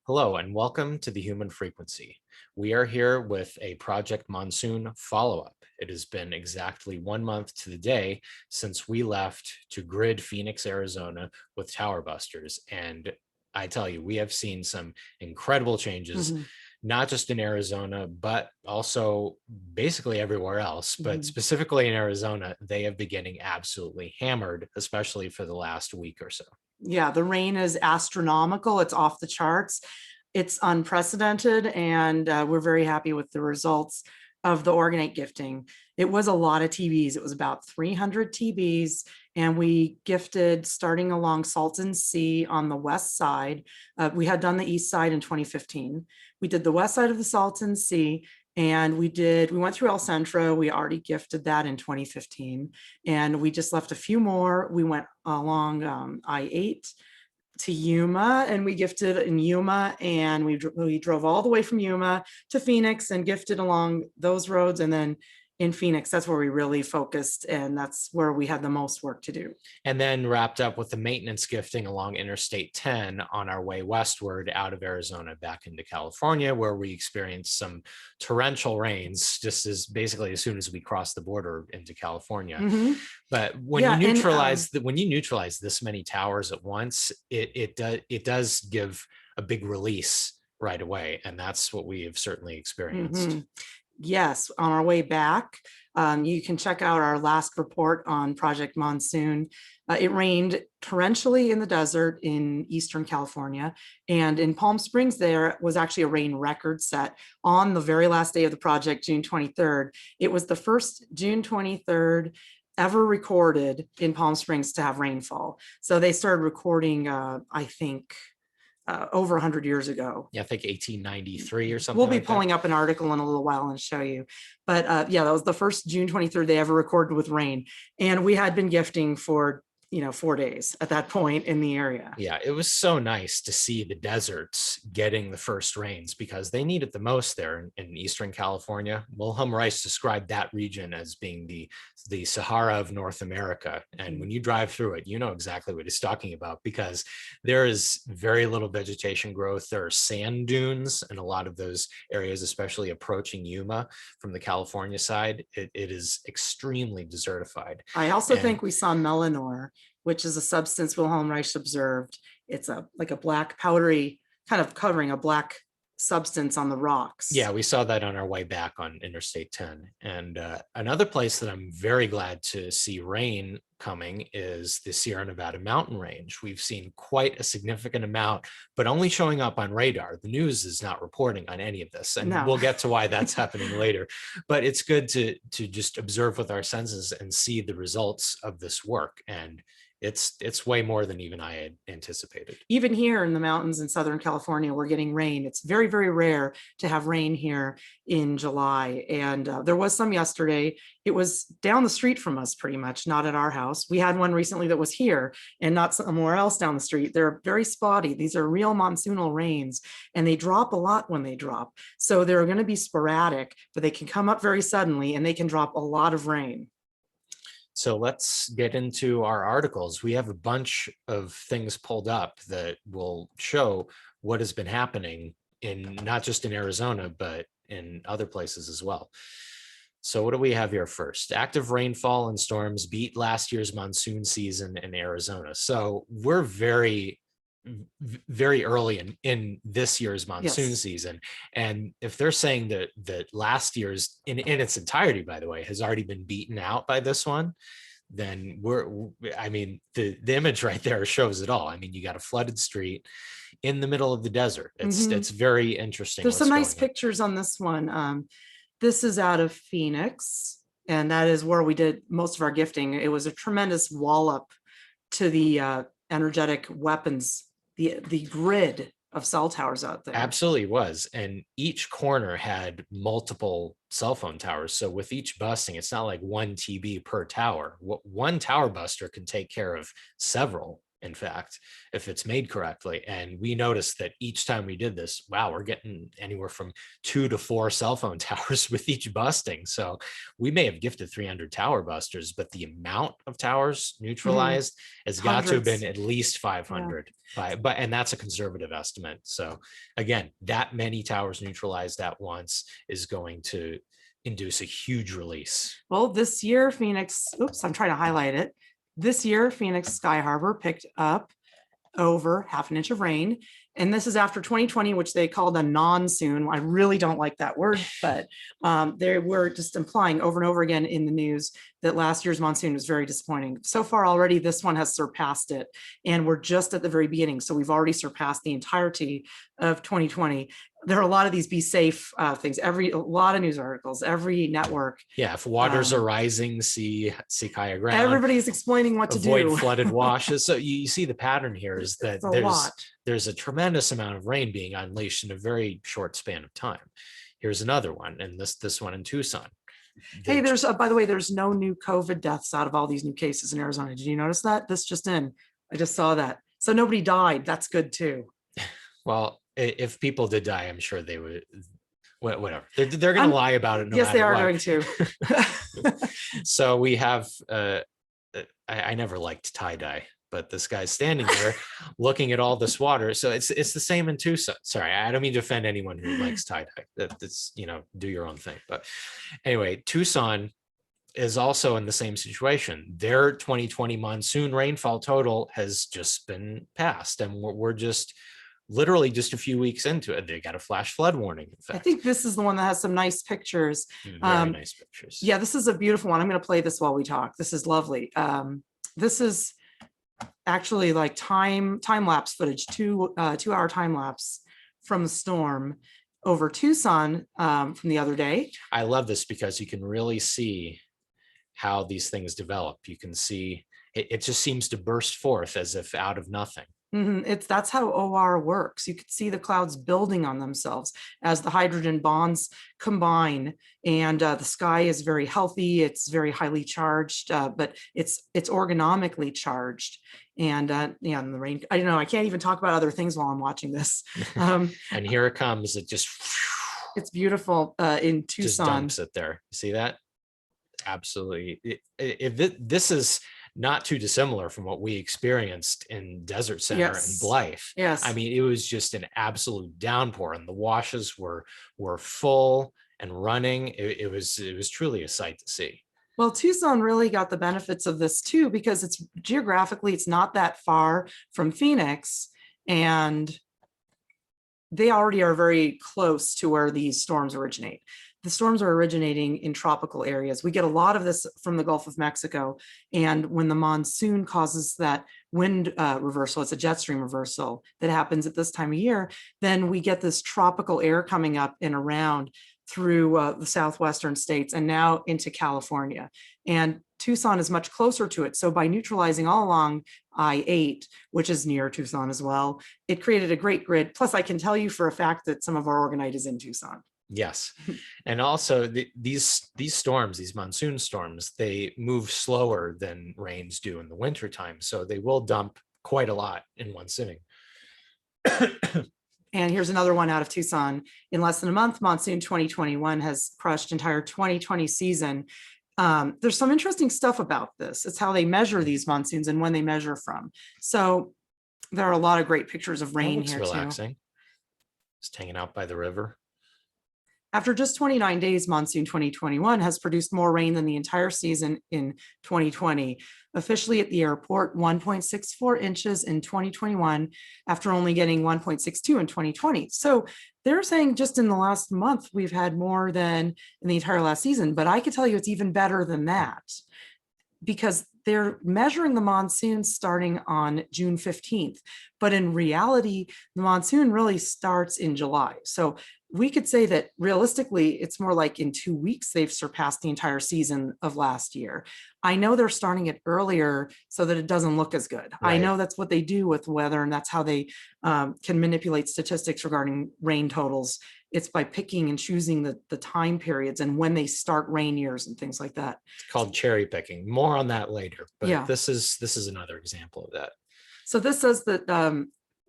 Hello and welcome to the Human Frequency. We are here with a Project Monsoon follow-up. It has been exactly 1 month to the day since we left to grid Phoenix, Arizona with Tower Busters. And I tell you, we have seen some incredible changes, Mhm, not just in Arizona, but also basically everywhere else. But mhm. specifically in Arizona, they have been getting absolutely hammered, especially for the last week or so. Yeah, the rain is astronomical. It's off the charts. It's unprecedented, and we're very happy with the results of the Organite gifting. It was a lot of TBs. It was about 300 TBs, and we gifted starting along Salton Sea on the west side. We had done the east side in 2015. We did the west side of the Salton Sea, and we went through El Centro. We already gifted that in 2015, and we just left a few more. We went along I-8 to Yuma, and we gifted in Yuma, and we drove all the way from Yuma to Phoenix and gifted along those roads. And then in Phoenix, that's where we really focused, and that's where we had the most work to do. And then wrapped up with the maintenance gifting along Interstate 10 on our way westward out of Arizona back into California, where we experienced some torrential rains just as basically as soon as we crossed the border into California. Mm-hmm. But when you Yeah, and neutralize this many towers at once, it does give a big release right away, and that's what we have certainly experienced. mhm. Yes, on our way back, you can check out our last report on Project Monsoon. It rained torrentially in the desert in Eastern California, and in Palm Springs, there was actually a rain record set on the very last day of the project, June 23rd. It was the first June 23rd ever recorded in Palm Springs to have rainfall. So they started recording, I think, over 100 years ago. Yeah, I think 1893 or We'll something be like that. pulling up an article in a little while and show you. But yeah, that was the first June 23rd they ever recorded with rain. And we had been gifting for 4 days at that point in the area. Yeah, it was so nice to see the deserts getting the first rains because they need it the most there in Eastern California. Wilhelm Reich described that region as being the Sahara of North America. And when you drive through it, you know exactly what he's talking about because there is very little vegetation growth. There are sand dunes in a lot of those areas, especially approaching Yuma from the California side. It is extremely desertified. I also And think we saw melanor, which is a substance Wilhelm Reich observed. It's like a black powdery, kind of covering a black substance on the rocks. yeah, we saw that on our way back on Interstate 10. And another place that I'm very glad to see rain coming is the Sierra Nevada mountain range. We've seen quite a significant amount, but only showing up on radar. The news is not reporting on any of this, and No. we'll get to why that's happening later. But it's good to just observe with our senses and see the results of this work. And it's way more than even I had anticipated. Even here in the mountains in Southern California, we're getting rain. It's very, very rare to have rain here in July. And there was some yesterday. It was down the street from us, pretty much, not at our house. We had one recently that was here and not somewhere else down the street. They're very spotty. These are real monsoonal rains, and they drop a lot when they drop. So they're going to be sporadic, but they can come up very suddenly and they can drop a lot of rain. So let's get into our articles. We have a bunch of things pulled up that will show what has been happening in not just in Arizona, but in other places as well. So what do we have here first? Active rainfall and storms beat last year's monsoon season in Arizona. So we're very early in this year's monsoon Yes. season. And if they're saying that last year's in its entirety, by the way, has already been beaten out by this one, then I mean, the image right there shows it all. I mean, you got a flooded street in the middle of the desert. It's very interesting There's what's some nice going on. pictures on this one. This is out of Phoenix, and that is where we did most of our gifting. It was a tremendous wallop to the energetic weapons, the grid of cell towers out there. Absolutely was. And each corner had multiple cell phone towers. So with each busting, it's not like one TB per tower. One tower buster can take care of several in fact, if it's made correctly. And we noticed that each time we did this, wow, we're getting anywhere from 2 to 4 cell phone towers with each busting. So we may have gifted 300 tower busters, but the amount of towers neutralized has got to have been at least 500. And that's a conservative estimate. So again, that many towers neutralized at once is going to induce a huge release. Well, this year, Phoenix, oops, I'm trying to highlight it. This year, Phoenix Sky Harbor picked up over 1/2 inch of rain. And this is after 2020, which they called a monsoon. I really don't like that word, but they were just implying over and over again in the news that last year's monsoon was very disappointing. So far already, this one has surpassed it. And we're just at the very beginning. So we've already surpassed the entirety of 2020. There are a lot of these be safe things, a lot of news articles, every network. Yeah, if waters are rising, see higher ground. Everybody's explaining what to do. Avoid flooded washes. So you see the pattern here is that there's a tremendous amount of rain being unleashed in a very short span of time. Here's another one, and this one in Tucson. Hey, there's by the way, there's no new COVID deaths out of all these new cases in Arizona. Did you notice that? This just in, I just saw that. So nobody died. That's good too. Well, if people did die, I'm sure they would. Whatever. They're going to lie about it. Yes, they are going to. So we have. I never liked tie-dye, but this guy's standing there looking at all this water. So it's the same in Tucson. Sorry, I don't mean to offend anyone who likes tie-dye. That's, do your own thing. But anyway, Tucson is also in the same situation. Their 2020 monsoon rainfall total has just been passed, and we're just literally just a few weeks into it. They got a flash flood warning. In fact, I think this is the one that has some nice pictures. Very nice pictures. Yeah, this is a beautiful one. I'm going to play this while we talk. This is lovely. This is actually like time lapse footage, 2-hour time lapse from the storm over Tucson from the other day. I love this because you can really see how these things develop. You can see it just seems to burst forth as if out of nothing. That's how OR works. You could see the clouds building on themselves as the hydrogen bonds combine, and the sky is very healthy. It's very highly charged, but it's organomically charged. And and the rain. I don't know. I can't even talk about other things while I'm watching this. And here it comes. It just. It's beautiful in Tucson. Just dumps it there. You see that? Absolutely. This is not too dissimilar from what we experienced in Desert Center and Blythe. Yes. I mean, it was just an absolute downpour, and the washes were full and running. It was truly a sight to see. Well, Tucson really got the benefits of this too, because it's geographically, it's not that far from Phoenix, and they already are very close to where these storms originate. The storms are originating in tropical areas. We get a lot of this from the Gulf of Mexico. And when the monsoon causes that wind reversal, it's a jet stream reversal that happens at this time of year, then we get this tropical air coming up and around through the southwestern states and now into California. And Tucson is much closer to it. So by neutralizing all along I-8, which is near Tucson as well, it created a great grid. Plus, I can tell you for a fact that some of our orgonite is in Tucson. Yes. And also these storms, these monsoon storms, they move slower than rains do in the wintertime. So they will dump quite a lot in one sitting. And here's another one out of Tucson. In less than a month, monsoon 2021 has crushed entire 2020 season. There's some interesting stuff about this. It's how they measure these monsoons and when they measure from. So there are a lot of great pictures of rain here relaxing. Just hanging out by the river. After just 29 days, monsoon 2021 has produced more rain than the entire season in 2020. Officially at the airport, 1.64 inches in 2021 after only getting 1.62 in 2020. So they're saying just in the last month, we've had more than in the entire last season, but I can tell you it's even better than that, because they're measuring the monsoon starting on June 15th. But in reality, the monsoon really starts in July. So we could say that realistically, it's more like in 2 weeks, they've surpassed the entire season of last year. I know they're starting it earlier so that it doesn't look as good. Right. I know that's what they do with weather, and that's how they can manipulate statistics regarding rain totals. It's by picking and choosing the time periods and when they start rain years and things like that. It's called cherry picking. More on that later, but yeah. This is another example of that. So this says that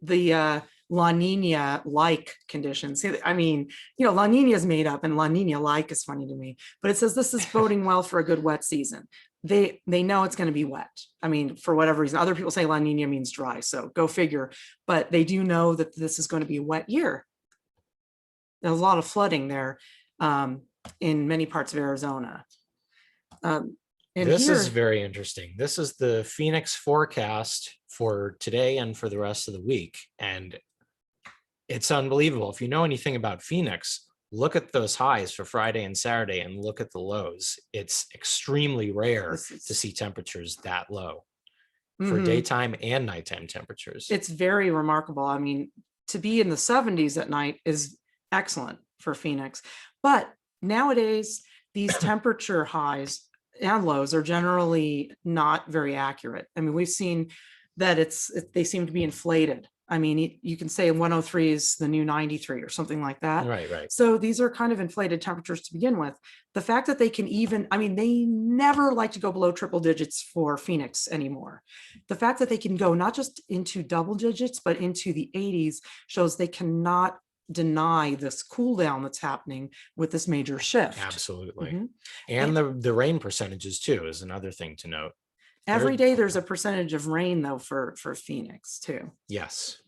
the La Nina like conditions. I mean, La Nina is made up and La Nina like is funny to me, but it says this is boding well for a good wet season. They know it's going to be wet. I mean, for whatever reason, other people say La Nina means dry, so go figure. But they do know that this is going to be a wet year. There's a lot of flooding there in many parts of Arizona. And this is very interesting. This is the Phoenix forecast for today and for the rest of the week. And it's unbelievable. If you know anything about Phoenix, look at those highs for Friday and Saturday and look at the lows. It's extremely rare to see temperatures that low for daytime and nighttime temperatures. It's very remarkable. I mean, to be in the 70s at night is excellent for Phoenix. But nowadays, these temperature highs and lows are generally not very accurate. I mean, we've seen that they seem to be inflated. I mean, you can say 103 is the new 93 or something like that. Right. So these are kind of inflated temperatures to begin with. The fact that they can even, I mean, they never like to go below triple digits for Phoenix anymore. The fact that they can go not just into double digits, but into the 80s shows they cannot deny this cool down that's happening with this major shift. Absolutely. And the rain percentages too is another thing to note. Every day there's a percentage of rain though for Phoenix too. Yes.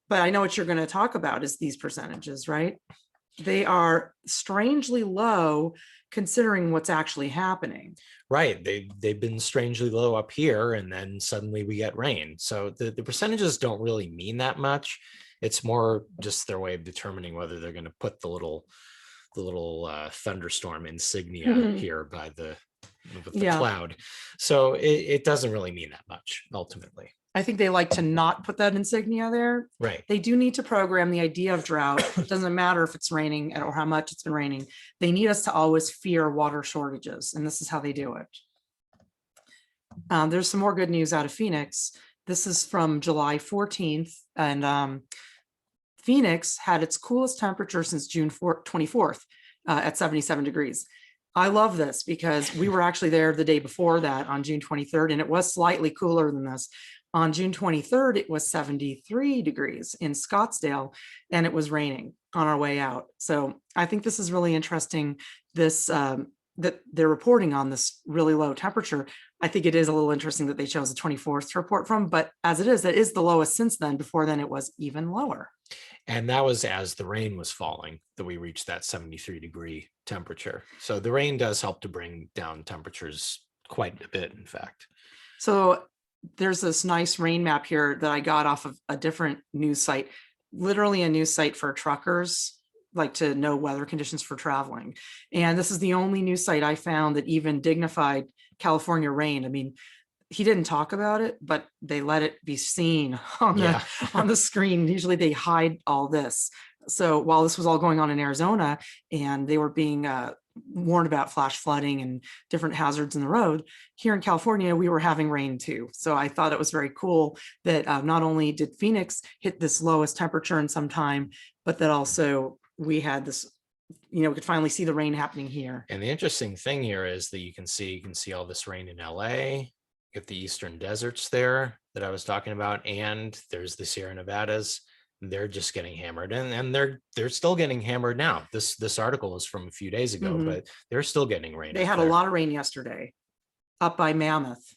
But I know what you're going to talk about is these percentages, right? They are strangely low considering what's actually happening. Right. They've been strangely low up here and then suddenly we get rain. So the percentages don't really mean that much. It's more just their way of determining whether they're going to put the little thunderstorm insignia here by the cloud. So it doesn't really mean that much ultimately. I think they like to not put that insignia there. Right. They do need to program the idea of drought. It doesn't matter if it's raining or how much it's been raining. They need us to always fear water shortages, and this is how they do it. There's some more good news out of Phoenix. This is from July 14th, and Phoenix had its coolest temperature since June 24th at 77 degrees. I love this because we were actually there the day before that on June 23rd, and it was slightly cooler than this. On June 23rd, it was 73 degrees in Scottsdale, and it was raining on our way out. So I think this is really interesting, this that they're reporting on this really low temperature. I think it is a little interesting that they chose the 24th to report from, but as it is, that is the lowest since then. Before then, it was even lower. And that was as the rain was falling that we reached that 73-degree temperature. So the rain does help to bring down temperatures quite a bit, in fact. So there's this nice rain map here that I got off of a different news site, literally a news site for truckers, like to know weather conditions for traveling. And this is the only news site I found that even dignified California rain. I mean, he didn't talk about it, but they let it be seen on the screen. Usually they hide all this. So while this was all going on in Arizona and they were being warned about flash flooding and different hazards in the road, here in California, we were having rain too. So I thought it was very cool that not only did Phoenix hit this lowest temperature in some time, but that also we had this, we could finally see the rain happening here. And the interesting thing here is that you can see all this rain in LA, get the eastern deserts there that I was talking about, and there's the Sierra Nevadas. They're just getting hammered, and they're still getting hammered now. This article is from a few days ago, but they're still getting rain. They had a lot of rain yesterday up by Mammoth.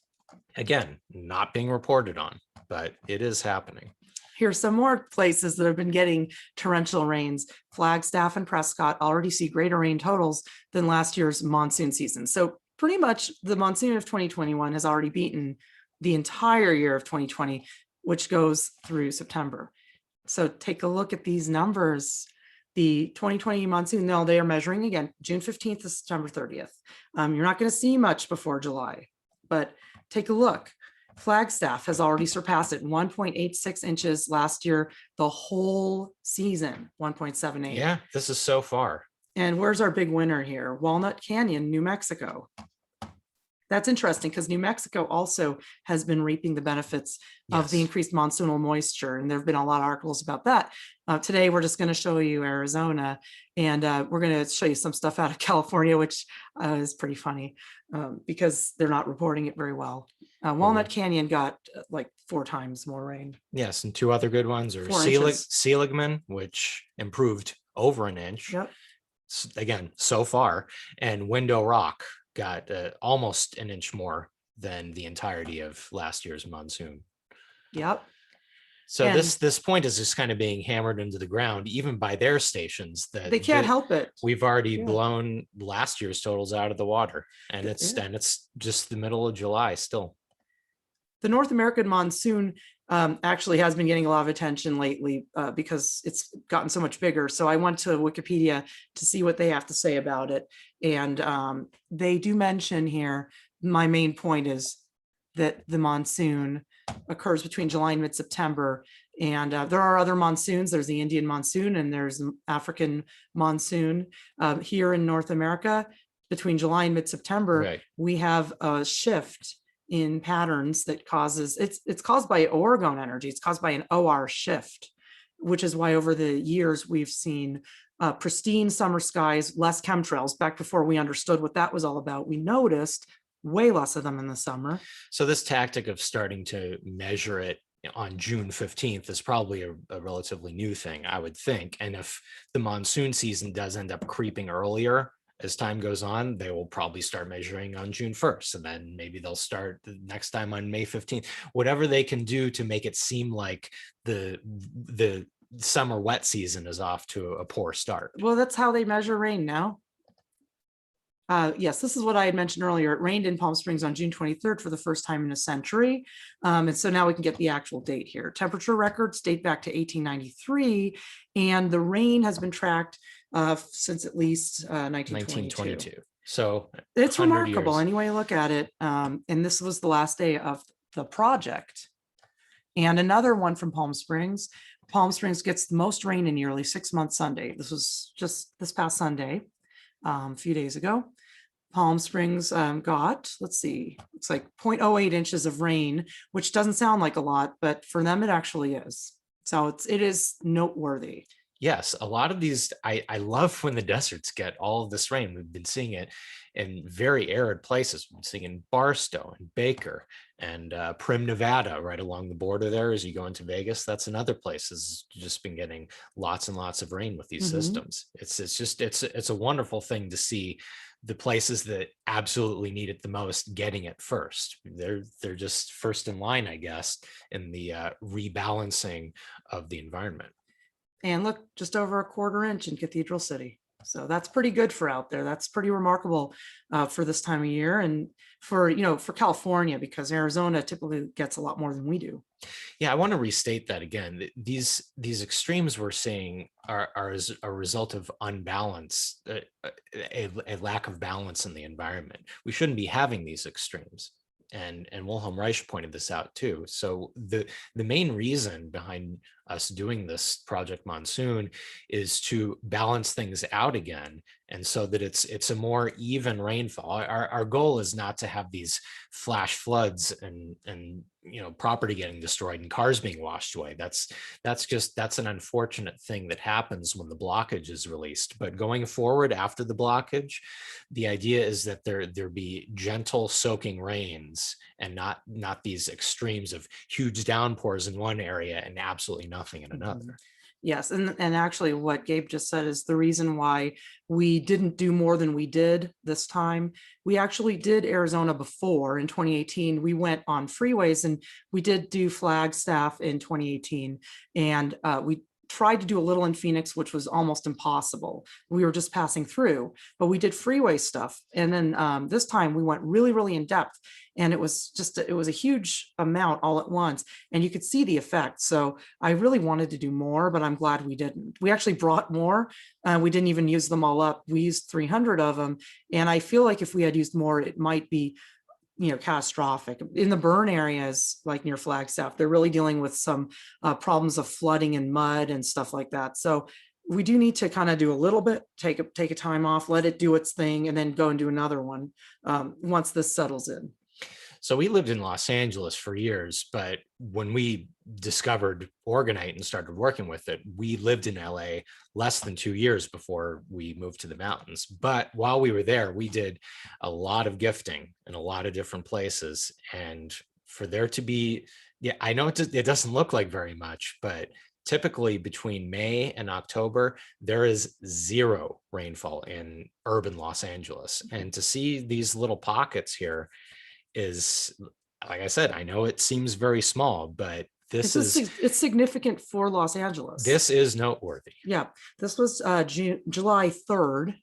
Again, not being reported on, but it is happening. Here's some more places that have been getting torrential rains. Flagstaff and Prescott already see greater rain totals than last year's monsoon season. So pretty much the monsoon of 2021 has already beaten the entire year of 2020, which goes through September. So take a look at these numbers. The 2020 monsoon, now they are measuring again, June 15th to September 30th. You're not going to see much before July, but take a look. Flagstaff has already surpassed it, 1.86 inches last year, the whole season, 1.78. Yeah, this is so far. And where's our big winner here? Walnut Canyon, New Mexico. That's interesting because New Mexico also has been reaping the benefits of the Yes. increased monsoonal moisture. And there have been a lot of articles about that. Today, we're just going to show you Arizona, and we're going to show you some stuff out of California, which is pretty funny because they're not reporting it very well. Walnut Canyon got like 4 times more rain. Yes, and 2 other good ones are 4 inches. Seligman, which improved over an inch. Yep. Again, so far, and Window Rock got almost an inch more than the entirety of last year's monsoon. Yep. So And this point is just kind of being hammered into the ground, even by their stations, that they can't help it. we've already Yeah. blown last year's totals out of the water, and Yeah. it's just the middle of July still. The North American monsoon actually has been getting a lot of attention lately because it's gotten so much bigger. So I went to Wikipedia to see what they have to say about it. And they do mention here, my main point is that the monsoon occurs between July and mid-September. And there are other monsoons. There's the Indian monsoon and there's the African monsoon. Here in North America, between July and mid-September, Right. we have a shift in patterns that causes, it's caused by orgone energy. It's caused by an OR shift, which is why over the years we've seen pristine summer skies, less chemtrails. Back before we understood what that was all about, we noticed way less of them in the summer. So this tactic of starting to measure it on June 15th is probably a relatively new thing, I would think. And if the monsoon season does end up creeping earlier as time goes on, they will probably start measuring on June 1st. And then maybe they'll start the next time on May 15th, whatever they can do to make it seem like the summer wet season is off to a poor start. Well, that's how they measure rain now. Yes, this is what I had mentioned earlier. It rained in Palm Springs on June 23rd for the first time in a century. And so now we can get the actual date here. Temperature records date back to 1893, and the rain has been tracked since at least 1922. So it's 100 remarkable years. any way you look at it. And this was the last day of the project. And another one from Palm Springs. Palm Springs gets the most rain in nearly 6 months Sunday. This was just this past Sunday, a few days ago. Palm Springs got, let's see, it's like 0.08 inches of rain, which doesn't sound like a lot, but for them it actually is. So it is noteworthy. Yes, a lot of these, I love when the deserts get all of this rain. We've been seeing it in very arid places. We've been seeing it in Barstow and Baker and Prim, Nevada, right along the border there as you go into Vegas. That's another place has just been getting lots and lots of rain with these systems. It's a wonderful thing to see the places that absolutely need it the most getting it first. They're just first in line, I guess, in the rebalancing of the environment. And look, just over a 1/4 inch in Cathedral City. So that's pretty good for out there. That's pretty remarkable for this time of year, and for California, because Arizona typically gets a lot more than we do. Yeah, I want to restate that again. These extremes we're seeing are as a result of unbalance, a lack of balance in the environment. We shouldn't be having these extremes. And Wilhelm Reich pointed this out too. So the main reason behind us doing this Project Monsoon is to balance things out again, and so that it's a more even rainfall. Our goal is not to have these flash floods and property getting destroyed and cars being washed away. That's an unfortunate thing that happens when the blockage is released. But going forward after the blockage, the idea is that there be gentle soaking rains and not these extremes of huge downpours in one area and absolutely nothing in another. Yes, and actually what Gabe just said is the reason why we didn't do more than we did this time. We actually did Arizona before in 2018. We went on freeways and we did do Flagstaff in 2018, and we tried to do a little in Phoenix, which was almost impossible. We were just passing through, but we did freeway stuff. And then this time we went really, really in depth, and it was a huge amount all at once, and you could see the effect. So I really wanted to do more, but I'm glad we didn't. We actually brought more. We didn't even use them all up. We used 300 of them. And I feel like if we had used more, it might be catastrophic. In the burn areas, like near Flagstaff, they're really dealing with some problems of flooding and mud and stuff like that. So we do need to kind of do a little bit, take a time off, let it do its thing, and then go and do another one once this settles in. So we lived in Los Angeles for years, but when we discovered Organite and started working with it, we lived in LA less than 2 years before we moved to the mountains. But while we were there, we did a lot of gifting in a lot of different places. And for there to be, yeah, I know it doesn't look like very much, but typically between May and October, there is zero rainfall in urban Los Angeles. And to see these little pockets here is, like I said, I know it seems very small, but it's significant for Los Angeles. This is noteworthy. Yeah, this was July 3rd.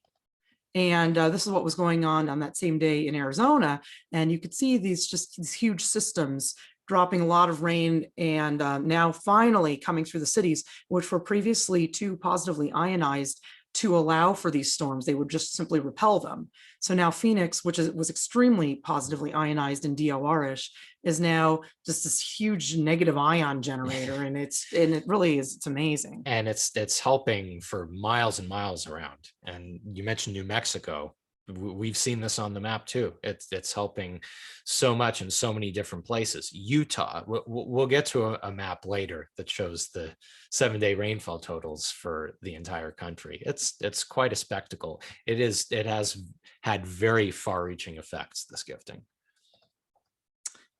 And this is what was going on that same day in Arizona. And you could see these huge systems dropping a lot of rain, and now finally coming through the cities, which were previously too positively ionized to allow for these storms. They would just simply repel them. So now Phoenix, which was extremely positively ionized and DOR-ish, is now just this huge negative ion generator. And it really is, it's amazing. And it's helping for miles and miles around. And you mentioned New Mexico. We've seen this on the map too. It's helping so much in so many different places. Utah, we'll get to a map later that shows the 7-day rainfall totals for the entire country. It's quite a spectacle. It has had very far-reaching effects, this gifting.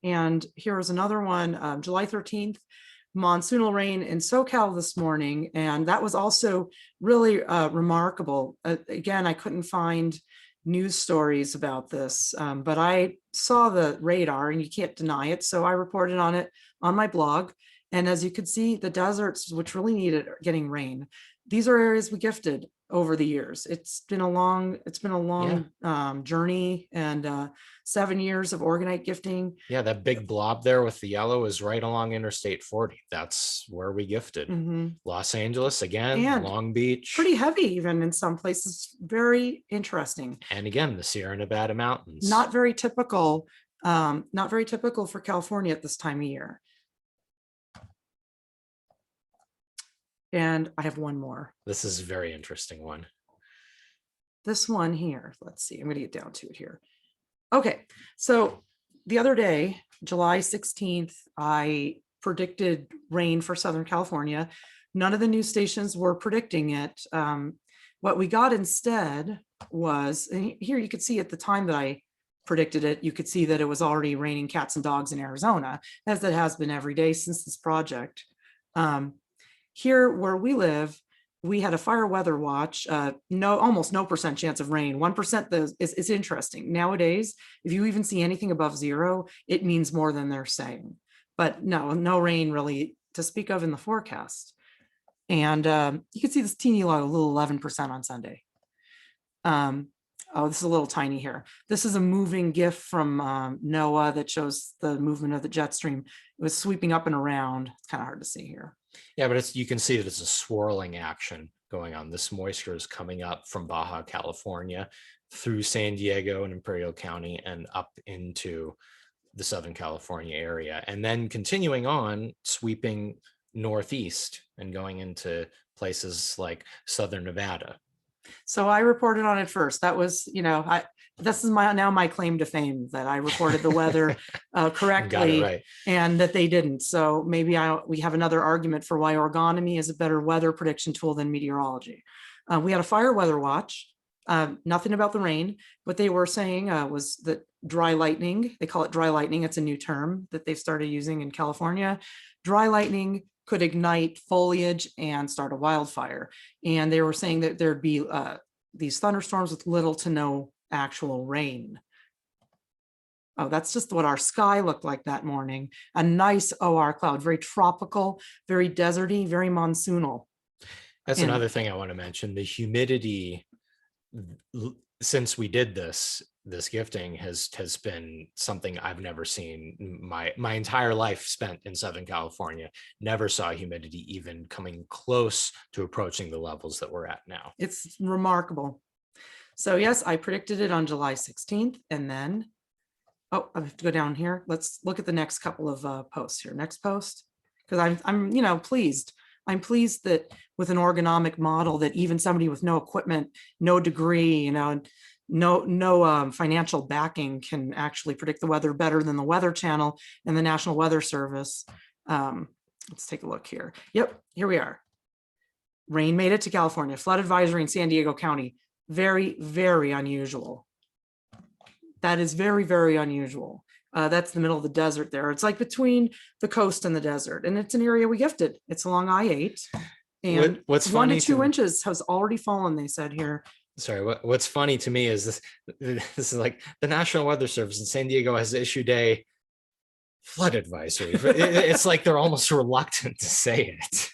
And here's another one, July 13th, monsoonal rain in SoCal this morning. And that was also really remarkable. Again, I couldn't find news stories about this, but I saw the radar, and you can't deny it. So I reported on it on my blog. And as you could see, the deserts, which really needed getting rain, these are areas we gifted over the years. It's been a long journey, and 7 years of Organite gifting. Yeah, that big blob there with the yellow is right along Interstate 40. That's where we gifted. Los Angeles again, and Long Beach. Pretty heavy even in some places, very interesting. And again, the Sierra Nevada mountains. Not very typical for California at this time of year. And I have one more. This is a very interesting one. This one here, let's see, I'm going to get down to it here. Okay, so the other day, July 16th, I predicted rain for Southern California. None of the news stations were predicting it. What we got instead was, and here you could see at the time that I predicted it, you could see that it was already raining cats and dogs in Arizona, as it has been every day since this project. Here where we live, we had a fire weather watch, almost no percent chance of rain. 1% is interesting. Nowadays, if you even see anything above zero, it means more than they're saying. But no rain really to speak of in the forecast. And you can see this teeny little 11% on Sunday. Oh, this is a little tiny here. This is a moving GIF from NOAA that shows the movement of the jet stream. It was sweeping up and around. It's kind of hard to see here. Yeah, but you can see that it's a swirling action going on. This moisture is coming up from Baja California through San Diego and Imperial County and up into the Southern California area, and then continuing on, sweeping northeast and going into places like Southern Nevada. So I reported on it first. That was, this is my claim to fame, that I reported the weather correctly, right, and that they didn't. So maybe we have another argument for why orgonomy is a better weather prediction tool than meteorology. We had a fire weather watch, nothing about the rain. What they were saying was that dry lightning, they call it dry lightning. It's a new term that they've started using in California. Dry lightning could ignite foliage and start a wildfire. And they were saying that there'd be these thunderstorms with little to no actual rain. Oh, that's just what our sky looked like that morning. A nice OR cloud, very tropical, very deserty, very monsoonal. That's another thing I want to mention. The humidity, since we did this gifting, has been something I've never seen. My entire life spent in Southern California, never saw humidity even coming close to approaching the levels that we're at now. It's remarkable. So yes, I predicted it on July 16th, and then, oh, I have to go down here. Let's look at the next couple of posts here. Next post, because I'm pleased I'm pleased that with an ergonomic model that even somebody with no equipment, no degree, no financial backing can actually predict the weather better than the Weather Channel and the National Weather Service. Let's take a look here. Yep, here we are. Rain made it to California. Flood advisory in San Diego County. Very, very unusual. That is very, very unusual. That's the middle of the desert there. It's like between the coast and the desert. And it's an area we gifted. It's along I-8. And what's 1 to funny 2 inches has already fallen, they said here. Sorry, what's funny to me is this is like the National Weather Service in San Diego has issued a flood advisory. It's like they're almost reluctant to say it.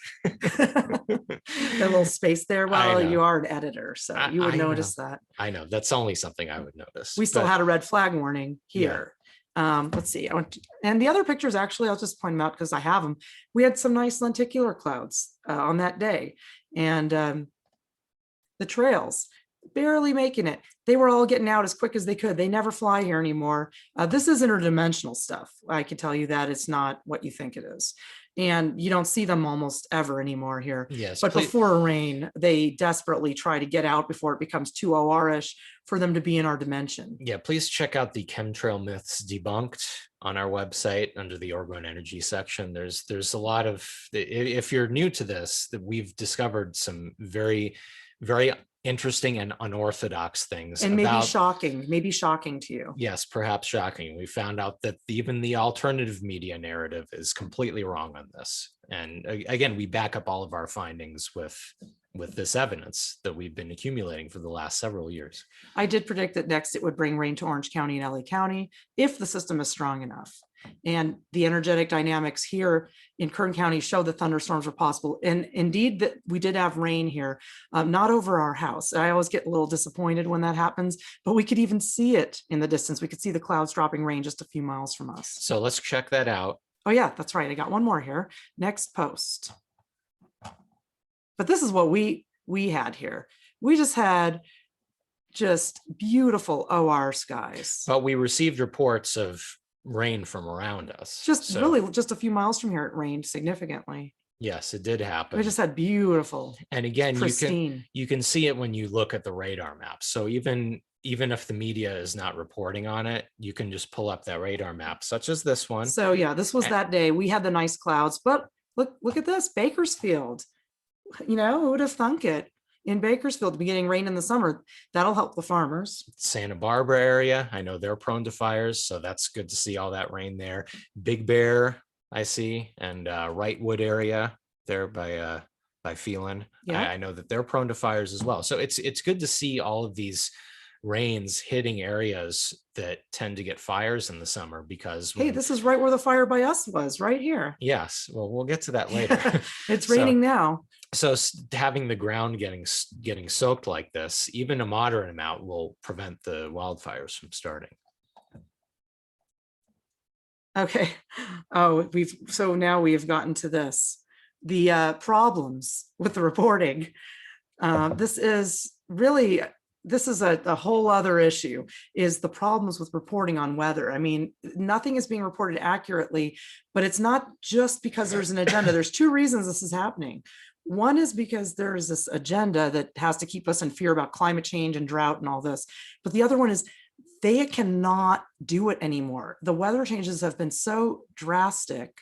That little space there. Well, you are an editor, so you would notice that. I know. That's only something I would notice. We still had a red flag warning here. Yeah. Let's see. And the other pictures, actually, I'll just point them out because I have them. We had some nice lenticular clouds on that day. And the trails, barely making it. They were all getting out as quick as they could. They never fly here anymore. This is interdimensional stuff. I can tell you that it's not what you think it is. And you don't see them almost ever anymore here. Yes, but before rain, they desperately try to get out before it becomes too OR-ish for them to be in our dimension. Yeah, please check out the Chemtrail Myths Debunked on our website under the Orgo Energy section. There's a lot of, if you're new to this, that we've discovered some very, very interesting and unorthodox things, and maybe shocking to you. Yes, perhaps shocking. We found out that even the alternative media narrative is completely wrong on this. And again, we back up all of our findings with this evidence that we've been accumulating for the last several years. I did predict that next it would bring rain to Orange County and LA County if the system is strong enough. And the energetic dynamics here in Kern County show that thunderstorms were possible. And indeed, that we did have rain here, not over our house. I always get a little disappointed when that happens, but we could even see it in the distance. We could see the clouds dropping rain just a few miles from us. So let's check that out. Oh yeah, that's right. I got one more here. Next post. But this is what we had here. We just had beautiful OR skies. But we received reports of rain from around us. Really just a few miles from here, it rained significantly. Yes, it did happen. We just had beautiful, and again, pristine. you can see it when you look at the radar map. So even if the media is not reporting on it, you can just pull up that radar map, such as this one. So yeah, this was that day. We had the nice clouds, but look at this, Bakersfield. Who would have thunk it? In Bakersfield, beginning rain in the summer, that'll help the farmers. Santa Barbara area, I know they're prone to fires, so that's good to see all that rain there. Big Bear, I see, and Wrightwood area there by Phelan. Yeah. I know that they're prone to fires as well. So it's good to see all of these rains hitting areas that tend to get fires in the summer because hey, this is right where the fire by us was, right here. Yes, well, we'll get to that later. It's raining now. So having the ground getting soaked like this, even a moderate amount, will prevent the wildfires from starting. Okay. Oh, now we have gotten to this. The problems with the reporting. This is a whole other issue, is the problems with reporting on weather. I mean, nothing is being reported accurately, but it's not just because there's an agenda. There's two reasons this is happening. One is because there's this agenda that has to keep us in fear about climate change and drought and all this. But the other one is they cannot do it anymore. The weather changes have been so drastic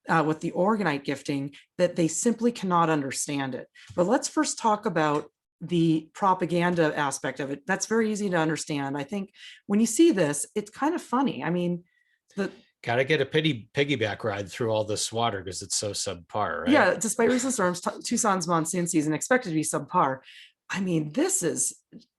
with the orgonite gifting that they simply cannot understand it. But let's first talk about the propaganda aspect of it. That's very easy to understand. I think when you see this, it's kind of funny. I mean, got to get a piggyback ride through all this water because it's so subpar, right? Yeah, despite recent storms, Tucson's monsoon season expected to be subpar. I mean, this is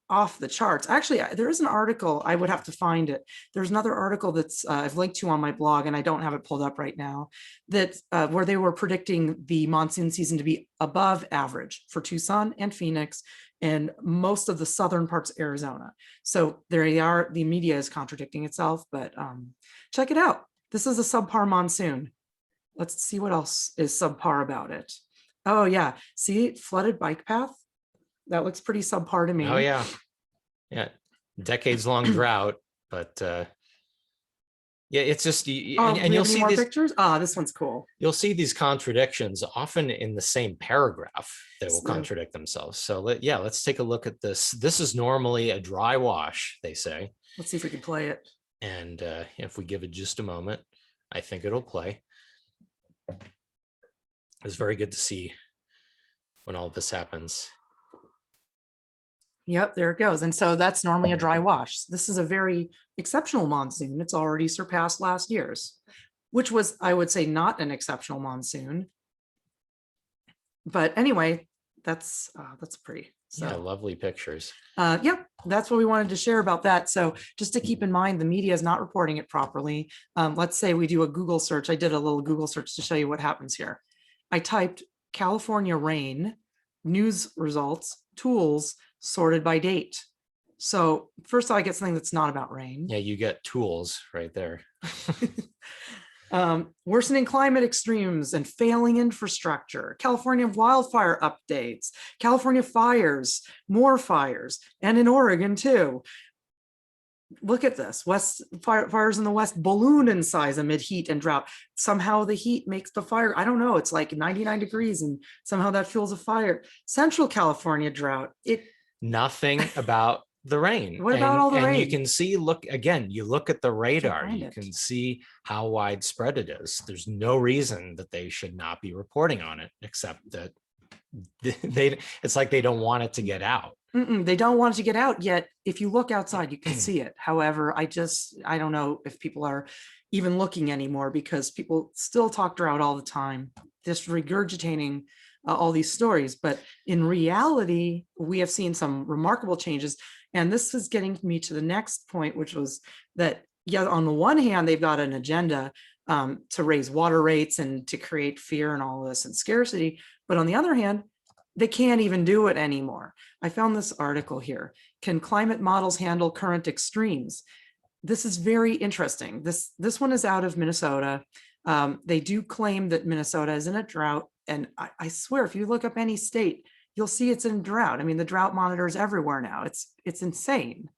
off the charts. Actually, there is an article, I would have to find it. There's another article that's I've linked to on my blog, and I don't have it pulled up right now, that where they were predicting the monsoon season to be above average for Tucson and Phoenix and most of the southern parts of Arizona. So there you are. The media is contradicting itself, but check it out. This is a subpar monsoon. Let's see what else is subpar about it. Oh yeah, see, flooded bike path. That looks pretty subpar to me. Oh yeah, yeah, decades long drought, but Yeah, it's just, Oh, and we you'll have any see more this, pictures? Ah, this one's cool. you'll see these contradictions often in the same paragraph that will So contradict themselves. So yeah, let's take a look at this. This is normally a dry wash, they say. let's see if we can play it. And if we give it just a moment, I think it'll play. It's very good to see when all this happens. Yep, there it goes. And so that's normally a dry wash. This is a very exceptional monsoon. It's already surpassed last year's, which was, I would say, not an exceptional monsoon. But anyway, that's pretty. Yeah, So lovely pictures. yeah, that's what we wanted to share about that. So just to keep in mind, the media is not reporting it properly. Let's say we do a Google search. I did a little Google search to show you what happens here. I typed California rain, news results, tools, sorted by date. So first I get something that's not about rain. Yeah, you get tools right there. Worsening climate extremes and failing infrastructure, California wildfire updates, California fires, more fires, and in Oregon too. Look at this, fires in the West balloon in size amid heat and drought. Somehow the heat makes the fire, I don't know, it's like 99 degrees and somehow that fuels a fire. Central California drought. Nothing about the rain. What about all the rain? You can see, look again, you look at the radar, you it. can see how widespread it is. There's no reason that they should not be reporting on it, except that it's like they don't want it to get out. They don't want it to get out yet. If you look outside, you can see it. However, I don't know if people are even looking anymore, because people still talk drought all the time, just regurgitating all these stories. But in reality, we have seen some remarkable changes. And this is getting me to the next point, which was that, yeah, on the one hand, they've got an agenda to raise water rates and to create fear and all this and scarcity. But on the other hand, they can't even do it anymore. I found this article here. Can climate models handle current extremes? This is very interesting. This one is out of Minnesota. They do claim that Minnesota is in a drought. And I swear, if you look up any state, you'll see it's in drought. I mean, the drought monitor is everywhere now. It's insane.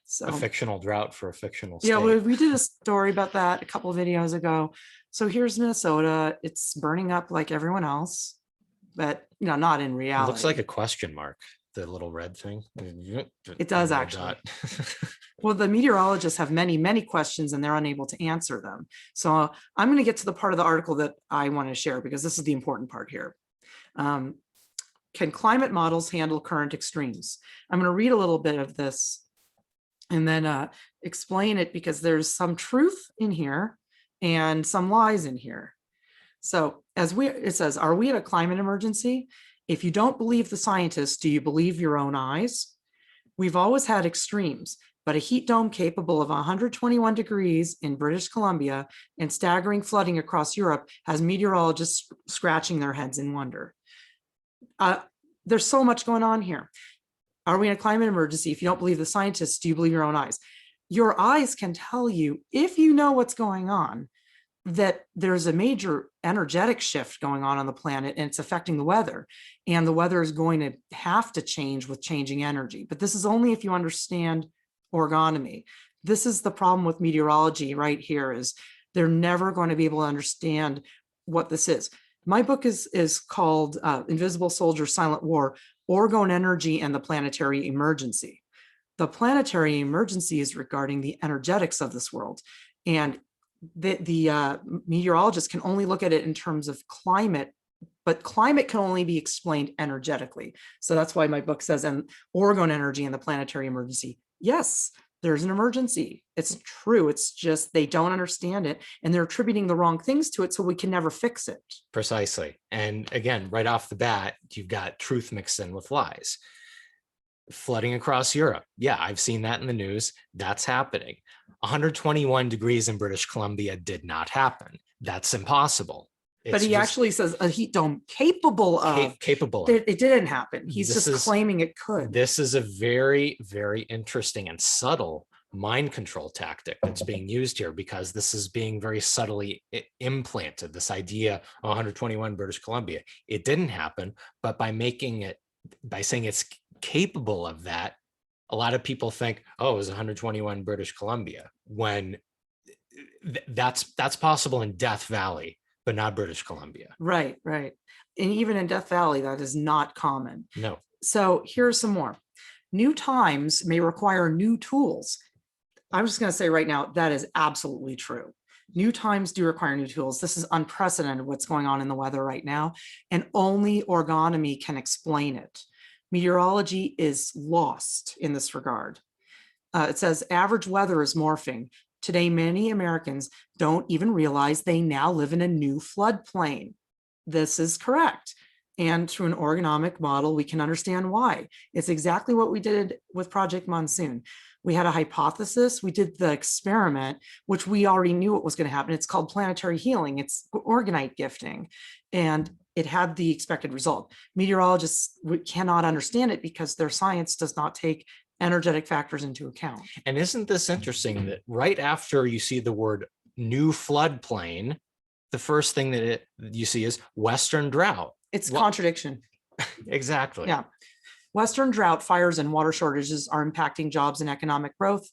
So a fictional drought for a fictional state. Yeah, we did a story about that a couple of videos ago. So here's Minnesota. It's burning up like everyone else, but not in reality. It looks like a question mark, the little red thing. It does actually. Well, the meteorologists have many, many questions and they're unable to answer them. So I'm going to get to the part of the article that I want to share, because this is the important part here. Can climate models handle current extremes? I'm going to read a little bit of this and then explain it, because there's some truth in here and some lies in here. So it says, are we at a climate emergency? If you don't believe the scientists, do you believe your own eyes? We've always had extremes, but a heat dome capable of 121 degrees in British Columbia and staggering flooding across Europe has meteorologists scratching their heads in wonder. There's so much going on here. Are we in a climate emergency? If you don't believe the scientists, do you believe your own eyes? Your eyes can tell you, if you know what's going on, that there's a major energetic shift going on the planet and it's affecting the weather. And the weather is going to have to change with changing energy. But this is only if you understand orgonomy. This is the problem with meteorology right here, is they're never going to be able to understand what this is. My book is called Invisible Soldier, Silent War, Orgone Energy and the Planetary Emergency. The planetary emergency is regarding the energetics of this world. And the meteorologists can only look at it in terms of climate, but climate can only be explained energetically. So that's why my book says, and Orgone Energy and the Planetary Emergency. Yes, there's an emergency. It's true. It's just they don't understand it and they're attributing the wrong things to it, so we can never fix it. Precisely. And again, right off the bat, you've got truth mixed in with lies. Flooding across Europe. Yeah, I've seen that in the news. That's happening. 121 degrees in British Columbia did not happen. That's impossible. But he actually says a heat dome capable of. It didn't happen. He's just claiming it could. This is a very, very interesting and subtle mind control tactic that's being used here, because this is being very subtly implanted, this idea, 121 British Columbia. It didn't happen, but by saying it's capable of that, a lot of people think, oh, it was 121 British Columbia, when That's possible in Death Valley, but not British Columbia. Right, right. And even in Death Valley, that is not common. No. So here's some more. New times may require new tools. I'm just going to say right now, that is absolutely true. New times do require new tools. This is unprecedented what's going on in the weather right now, and only orgonomy can explain it. Meteorology is lost in this regard. It says average weather is morphing. Today, many Americans don't even realize they now live in a new floodplain. This is correct. And through an orgonomic model, we can understand why. It's exactly what we did with Project Monsoon. We had a hypothesis, we did the experiment, which we already knew what was going to happen. It's called planetary healing, it's orgonite gifting, and it had the expected result. Meteorologists cannot understand it because their science does not take energetic factors into account. And isn't this interesting that right after you see the word new floodplain, the first thing that you see is Western drought? It's contradiction. Exactly. Yeah. Western drought, fires, and water shortages are impacting jobs and economic growth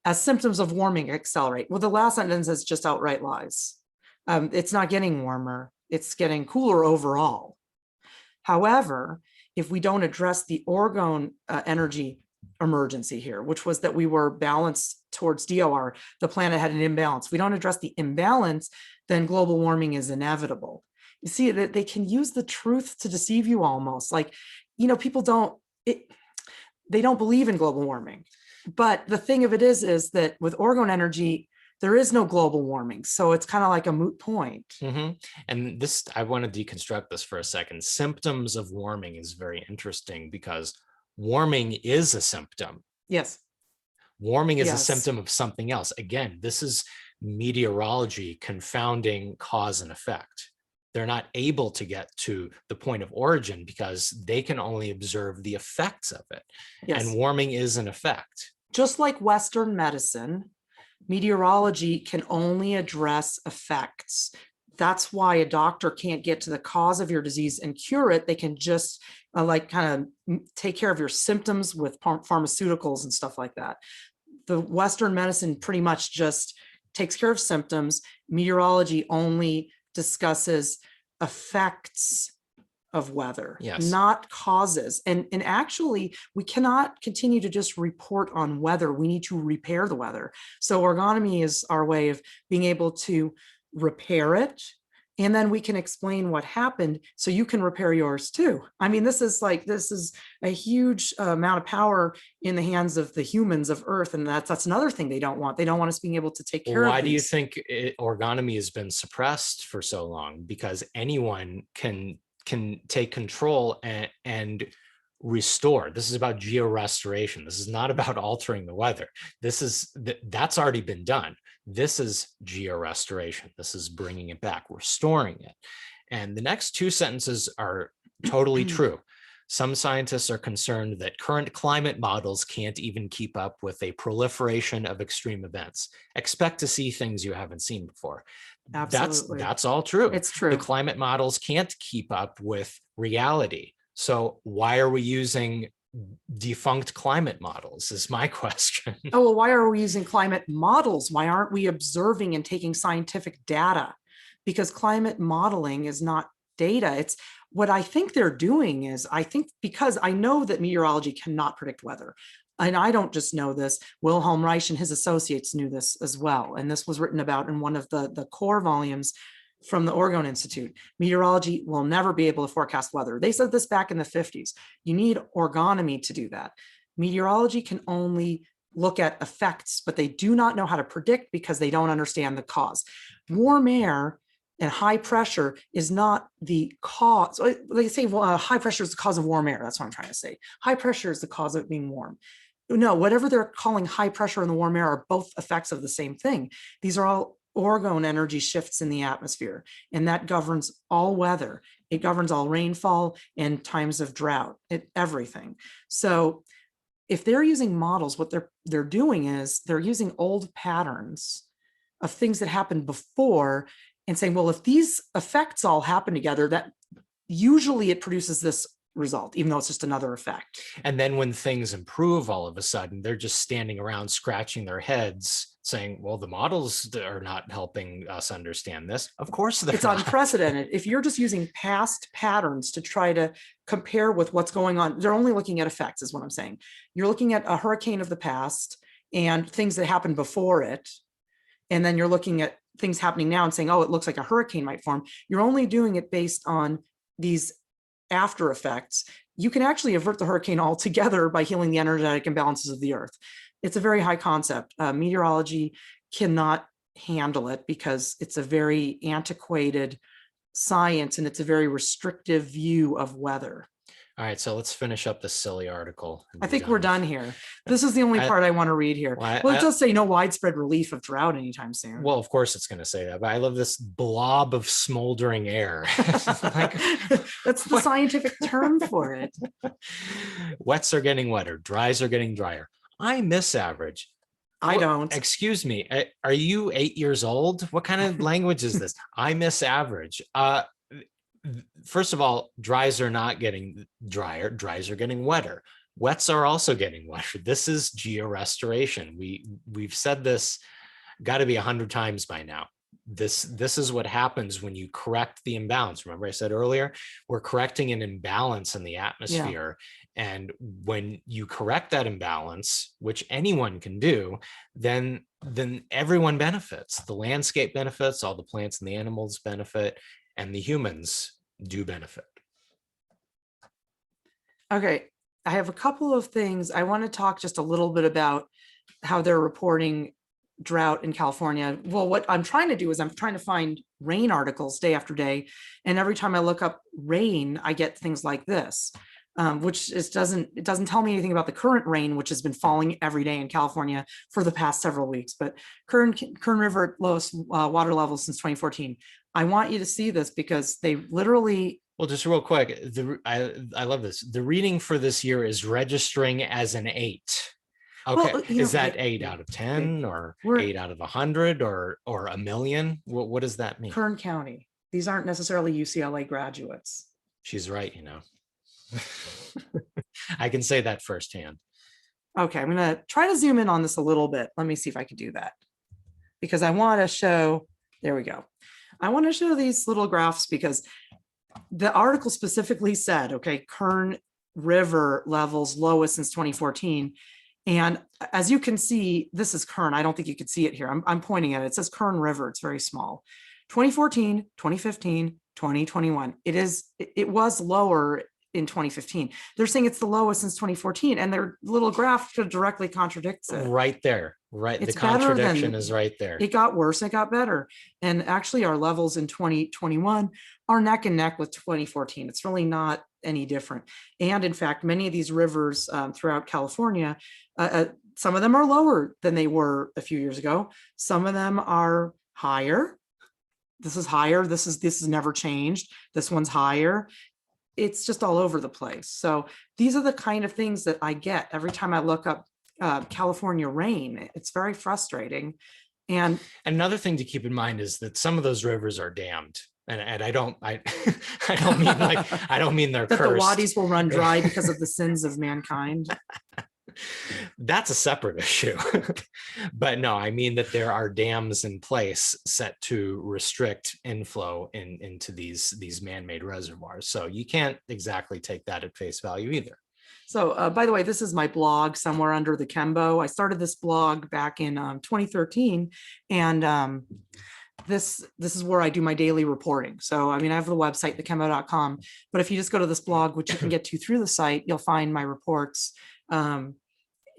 as symptoms of warming accelerate. Well, the last sentence is just outright lies. It's not getting warmer. It's getting cooler overall. However, if we don't address the orgone energy emergency here, which was that we were balanced towards DOR, the planet had an imbalance. We don't address the imbalance, then global warming is inevitable. You see that they can use the truth to deceive you almost. Like, you know, people they don't believe in global warming. But the thing of it is that with orgone energy, there is no global warming. So it's kind of like a moot point. Mm-hmm. And this, I want to deconstruct this for a second. Symptoms of warming is very interesting because warming is a symptom. Yes. Warming is a symptom of something else. Again, this is meteorology confounding cause and effect. They're not able to get to the point of origin because they can only observe the effects of it. Yes. And warming is an effect. Just like Western medicine, meteorology can only address effects. That's why a doctor can't get to the cause of your disease and cure it. They can just kind of take care of your symptoms with pharmaceuticals and stuff like that. The Western medicine pretty much just takes care of symptoms. Meteorology only discusses effects of weather, yes, not causes. And actually, we cannot continue to just report on weather. We need to repair the weather. So orgonomy is our way of being able to repair it. And then we can explain what happened so you can repair yours too. I mean, this is a huge amount of power in the hands of the humans of Earth. And that's another thing they don't want. They don't want us being able to take care of Why do you these. think orgonomy has been suppressed for so long? Because anyone can take control and restore. This is about georestoration. This is not about altering the weather. That's already been done. This is georestoration. This is bringing it back, restoring it. And the next two sentences are totally true. Some scientists are concerned that current climate models can't even keep up with a proliferation of extreme events. Expect to see things you haven't seen before. Absolutely. That's all true. It's true. The climate models can't keep up with reality. So why are we using defunct climate models is my question. Oh, well, why are we using climate models? Why aren't we observing and taking scientific data? Because climate modeling is not data. It's what I think they're doing is, because I know that meteorology cannot predict weather. And I don't just know this, Wilhelm Reich and his associates knew this as well. And this was written about in one of the core volumes from the Oregon Institute. Meteorology will never be able to forecast weather. They said this back in the 50s. You need orgonomy to do that. Meteorology can only look at effects, but they do not know how to predict because they don't understand the cause. Warm air and high pressure is not the cause. They say, well, high pressure is the cause of warm air. That's what I'm trying to say. High pressure is the cause of it being warm. No, whatever they're calling high pressure and the warm air are both effects of the same thing. These are all orgone energy shifts in the atmosphere, and that governs all weather. It governs all rainfall and times of drought, everything. So if they're using models, what they're doing is they're using old patterns of things that happened before and saying, well, if these effects all happen together, that usually it produces this result, even though it's just another effect. And then when things improve all of a sudden, they're just standing around scratching their heads saying, well, the models are not helping us understand this. Of course they're It's not. unprecedented. If you're just using past patterns to try to compare with what's going on, they're only looking at effects, is what I'm saying. You're looking at a hurricane of the past and things that happened before it. And then you're looking at things happening now and saying, oh, it looks like a hurricane might form. You're only doing it based on these after effects. You can actually avert the hurricane altogether by healing the energetic imbalances of the earth. It's a very high concept. Meteorology cannot handle it because it's a very antiquated science and it's a very restrictive view of weather. All right, so let's finish up this silly article. I think we're done here. This is the only part I want to read here. Well, it does say no widespread relief of drought anytime soon. Well, of course it's going to say that, but I love this blob of smoldering air. Like, that's the scientific term for it. Wets are getting wetter, dries are getting drier. I miss average. I don't. Excuse me, are you 8 years old? What kind of language is this? I miss average. First of all, dries are not getting drier, dries are getting wetter. Wets are also getting wetter. This is georestoration. We've said this, got to be 100 times by now. This is what happens when you correct the imbalance. Remember I said earlier, we're correcting an imbalance in the atmosphere. Yeah. And when you correct that imbalance, which anyone can do, then everyone benefits. The landscape benefits, all the plants and the animals benefit, and the humans do benefit. Okay, I have a couple of things. I want to talk just a little bit about how they're reporting drought in California. Well, what I'm trying to do is I'm trying to find rain articles day after day. And every time I look up rain, I get things like this, which it doesn't tell me anything about the current rain, which has been falling every day in California for the past several weeks. But Kern River at lowest water level since 2014. I want you to see this because they literally. Well, just real quick, I love this. The reading for this year is registering as an 8. Okay, well, is that 8 out of 10 or 8 out of 100 or a million? What does that mean? Kern County. These aren't necessarily UCLA graduates. She's right, you know. I can say that firsthand. Okay, I'm going to try to zoom in on this a little bit. Let me see if I can do that. Because I want to show, there we go. I want to show these little graphs because the article specifically said, okay, Kern River levels lowest since 2014. And as you can see, this is Kern. I don't think you could see it here. I'm pointing at it. It says Kern River. It's very small. 2014, 2015, 2021. It was lower in 2015. They're saying it's the lowest since 2014, and their little graph directly contradicts it. Right there, right. It's the contradiction is right there. It got worse, it got better. And actually our levels in 2021 are neck and neck with 2014. It's really not any different. And in fact, many of these rivers throughout California, some of them are lower than they were a few years ago. Some of them are higher. This is higher. This is never changed. This one's higher. It's just all over the place. So these are the kind of things that I get every time I look up California rain. It's very frustrating. And another thing to keep in mind is that some of those rivers are dammed. And I don't mean they're that cursed. The wadis will run dry because of the sins of mankind. That's a separate issue. But no, I mean that there are dams in place set to restrict inflow into these man-made reservoirs. So you can't exactly take that at face value either. So by the way, this is my blog somewhere under the Kembo. I started this blog back in 2013, and this is where I do my daily reporting. So, I mean, I have the website, thekembo.com, but if you just go to this blog, which you can get to through the site, you'll find my reports.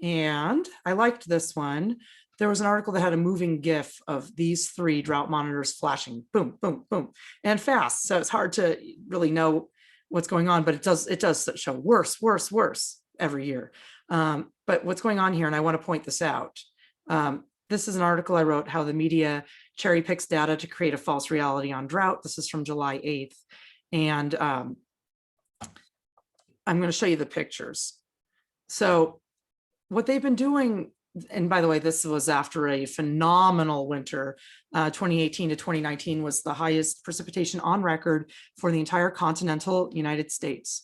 And I liked this one. There was an article that had a moving GIF of these 3 drought monitors flashing, boom, boom, boom, and fast. So it's hard to really know what's going on, but it does show worse every year. But what's going on here, and I want to point this out. This is an article I wrote, how the media cherry picks data to create a false reality on drought. This is from July 8th. And I'm going to show you the pictures. So what they've been doing, and by the way, this was after a phenomenal winter. 2018 to 2019 was the highest precipitation on record for the entire continental United States.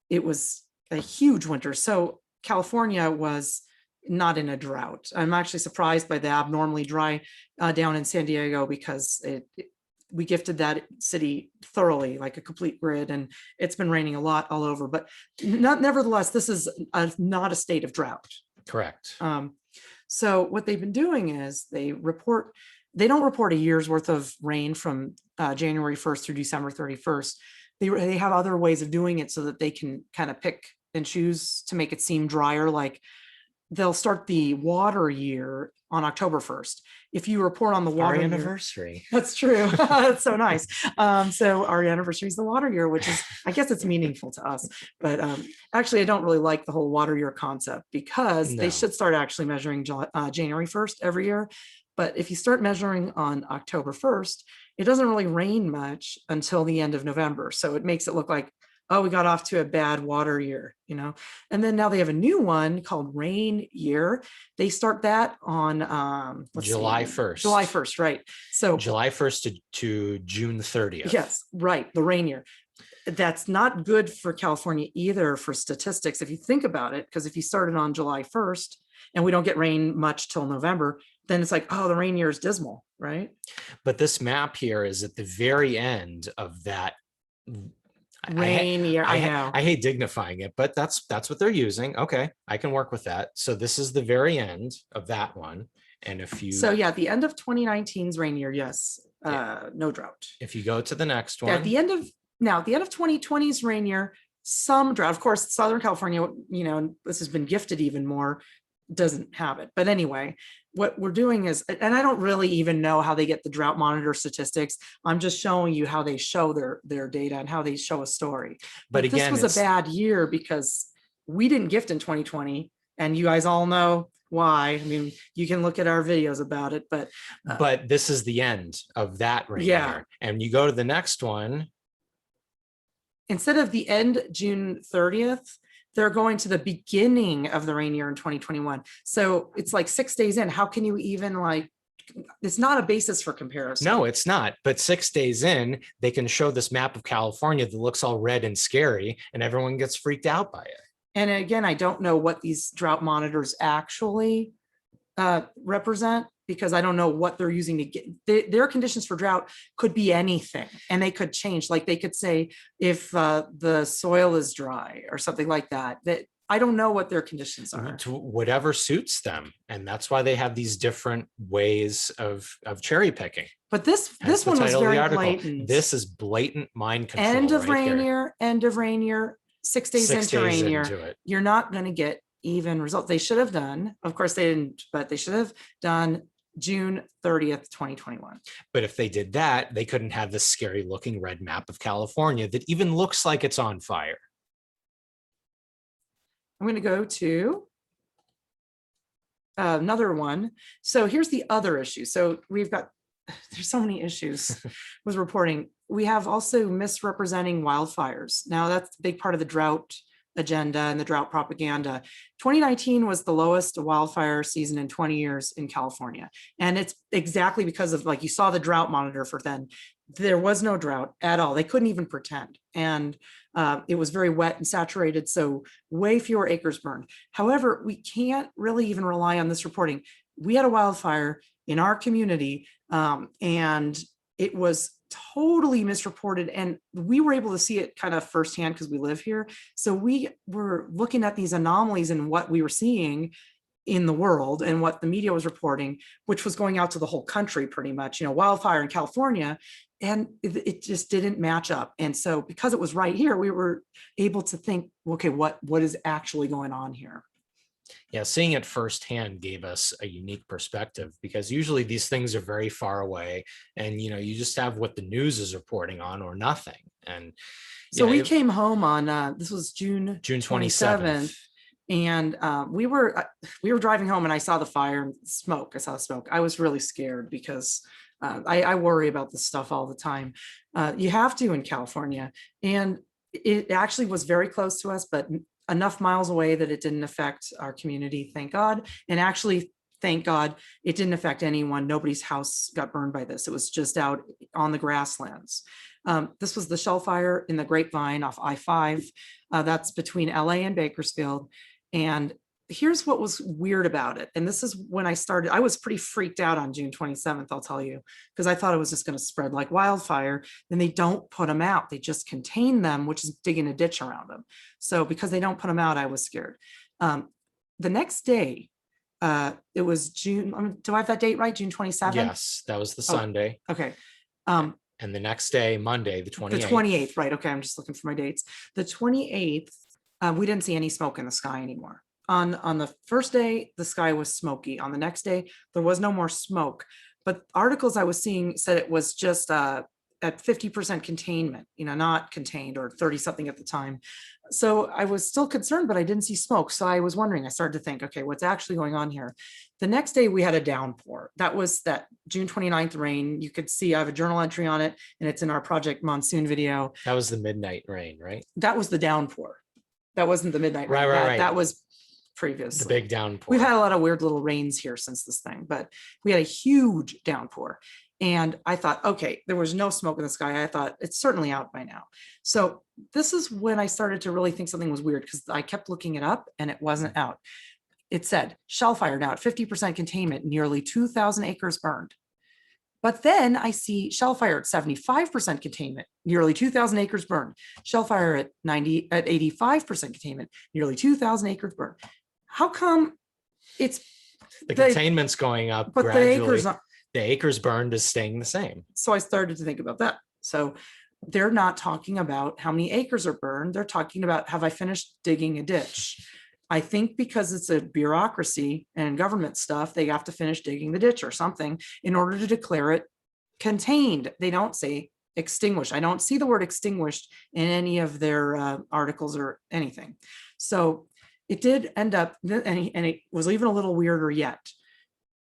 It was a huge winter. So California was not in a drought. I'm actually surprised by the abnormally dry down in San Diego, because we gifted that city thoroughly, like a complete grid, and it's been raining a lot all over. But nevertheless, this is not a state of drought. Correct. So what they've been doing is they don't report a year's worth of rain from January 1st through December 31st. They have other ways of doing it so that they can kind of pick and choose to make it seem drier. Like they'll start the water year on October 1st. If you report on the water Our year, anniversary. that's true. That's so nice. So our anniversary is the water year, which is, I guess it's meaningful to us. But actually, I don't really like the whole water year concept, because they No. should start actually measuring January 1st every year. But if you start measuring on October 1st, it doesn't really rain much until the end of November. So it makes it look like, oh, we got off to a bad water year, you know? And then now they have a new one called rain year. They start that on July 1st. July 1st, right. So July 1st to June 30th. yes, right, the rain year. That's not good for California either for statistics, if you think about it, because if you started on July 1st and we don't get rain much till November, then it's like, oh, the rain year is dismal, right? But this map here is at the very end of that Rain year, I know. I hate dignifying it, but that's what they're using. Okay, I can work with that. So this is the very end of that one. And if you So yeah, the end of 2019's rain year, yes, no drought. if you go to the next one, At the end of 2020's rain year, some drought. Of course, Southern California, you know, this has been gifted even more, doesn't have it. But anyway, what we're doing is, and I don't really even know how they get the drought monitor statistics. I'm just showing you how they show their data and how they show a story. but again, this was a bad year because we didn't gift in 2020, and you guys all know why. I mean, you can look at our videos about it, but this is the end of that rain year. And you go to the next one. Instead of the end June 30th, they're going to the beginning of the rain year in 2021. So it's like 6 days in. How can you even it's not a basis for comparison. No, it's not. But 6 days in, they can show this map of California that looks all red and scary, and everyone gets freaked out by it. And again, I don't know what these drought monitors actually represent, because I don't know what they're using to get their conditions for drought could be anything, and they could change. Like they could say if the soil is dry or something like that. That I don't know what their conditions are. To whatever suits them, and that's why they have these different ways of cherry picking. But this one was very blatant. This is blatant mind control. End of rain year, 6 days into rain year. You're not going to get even results. They should have done, of course they didn't, but they should have done June 30th, 2021. But if they did that, they couldn't have this scary looking red map of California that even looks like it's on fire. I'm going to go to another one. So here's the other issue. So there's so many issues with reporting. We have also misrepresenting wildfires. Now that's a big part of the drought agenda and the drought propaganda. 2019 was the lowest wildfire season in 20 years in California. And it's exactly because of, like, you saw the drought monitor for then. There was no drought at all. They couldn't even pretend. And it was very wet and saturated, so way fewer acres burned. However, we can't really even rely on this reporting. We had a wildfire in our community, and it was totally misreported, and we were able to see it kind of firsthand because we live here. So we were looking at these anomalies and what we were seeing in the world and what the media was reporting, which was going out to the whole country pretty much, you know, wildfire in California, and it just didn't match up. And so because it was right here, we were able to think, okay, what is actually going on here? Yeah, seeing it firsthand gave us a unique perspective, because usually these things are very far away, and you know, you just have what the news is reporting on or nothing. And so we came home on this was June 27th. And we were driving home, and I saw the fire and smoke. I saw the smoke. I was really scared because I worry about this stuff all the time. You have to in California, and it actually was very close to us, but enough miles away that it didn't affect our community, thank God. And actually, thank God, it didn't affect anyone. Nobody's house got burned by this. It was just out on the grasslands. This was the Shell Fire in the Grapevine off I-5. That's between LA and Bakersfield. And here's what was weird about it. And this is when I was pretty freaked out on June 27th, I'll tell you, because I thought it was just going to spread like wildfire. Then they don't put them out. They just contain them, which is digging a ditch around them. So because they don't put them out, I was scared. The next day, it was June. Do I have that date right? June 27th? Yes, that was the Sunday. Okay. And the next day, Monday, the 28th. The 28th, right. Okay. I'm just looking for my dates. The 28th, we didn't see any smoke in the sky anymore. On the first day, the sky was smoky. On the next day, there was no more smoke. But articles I was seeing said it was just at 50% containment, not contained, or 30 something at the time. So I was still concerned, but I didn't see smoke. So I was wondering, I started to think, okay, what's actually going on here? The next day we had a downpour. That was that June 29th rain. You could see I have a journal entry on it, and it's in our Project Monsoon video. That was the midnight rain, right? That was the downpour. That wasn't the midnight rain. Right. That was previously. The big downpour. We've had a lot of weird little rains here since this thing, but we had a huge downpour. And I thought, okay, there was no smoke in the sky. I thought it's certainly out by now. So this is when I started to really think something was weird, because I kept looking it up and it wasn't out. It said shell fire now at 50% containment, nearly 2,000 acres burned. But then I see shell fire at 75% containment, nearly 2,000 acres burned. Shell fire at 85% containment, nearly 2,000 acres burned. How come it's the containment's going up, but gradually? The acres burned is staying the same. So I started to think about that. So they're not talking about how many acres are burned. They're talking about, have I finished digging a ditch? I think because it's a bureaucracy and government stuff, they have to finish digging the ditch or something in order to declare it contained. They don't say extinguished. I don't see the word extinguished in any of their articles or anything. So it did end up, and it was even a little weirder yet.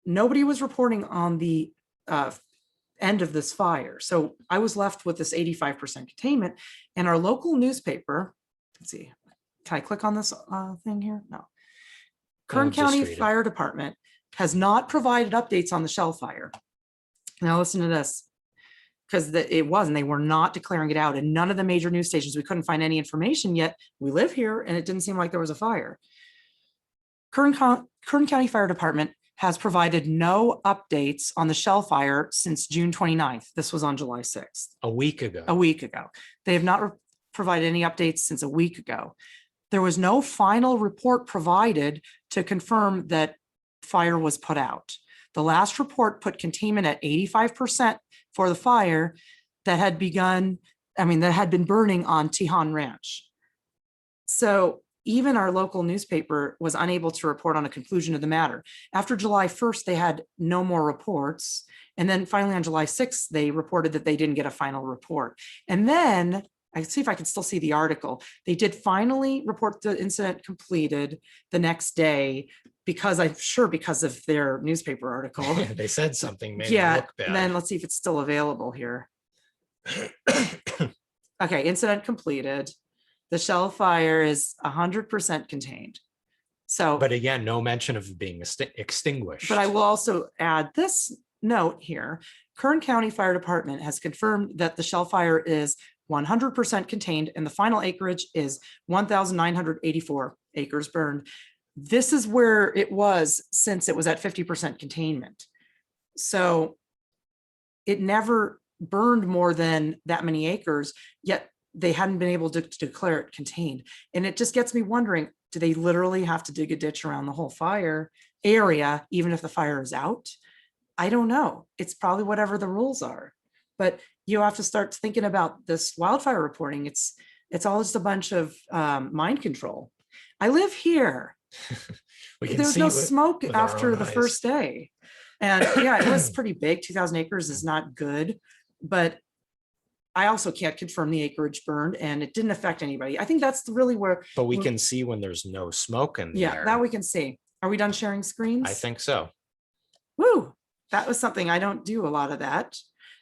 Nobody was reporting on the end of this fire. So I was left with this 85% containment, and our local newspaper, let's see, can I click on this thing here? No. Kern County Fire Department has not provided updates on the shell fire. Now listen to this, because they were not declaring it out, and none of the major news stations, we couldn't find any information yet. We live here and it didn't seem like there was a fire. Kern County Fire Department has provided no updates on the shell fire since June 29th. This was on July 6th. A week ago. A week ago. They have not provided any updates since a week ago. There was no final report provided to confirm that fire was put out. The last report put containment at 85% for the fire that had begun, that had been burning on Tijuan Ranch. So even our local newspaper was unable to report on a conclusion of the matter. After July 1st, they had no more reports. And then finally on July 6th, they reported that they didn't get a final report. And then I see if I can still see the article. They did finally report the incident completed the next day, because I'm sure because of their newspaper article. They said something made it look bad. And then let's see if it's still available here. Okay, incident completed. The shell fire is 100% contained. So, but again, no mention of being extinguished. But I will also add this note here. Kern County Fire Department has confirmed that the shell fire is 100% contained, and the final acreage is 1,984 acres burned. This is where it was since it was at 50% containment. So it never burned more than that many acres, yet they hadn't been able to declare it contained. And it just gets me wondering, do they literally have to dig a ditch around the whole fire area, even if the fire is out? I don't know. It's probably whatever the rules are. But you have to start thinking about this wildfire reporting. It's all just a bunch of mind control. I live here. There's no smoke after the first day. And yeah, it was pretty big. 2,000 acres is not good, but I also can't confirm the acreage burned, and it didn't affect anybody. I think that's really where. But we can see when there's no smoke in the air. Yeah, that we can see. Are we done sharing screens? I think so. Woo! That was something I don't do a lot of that.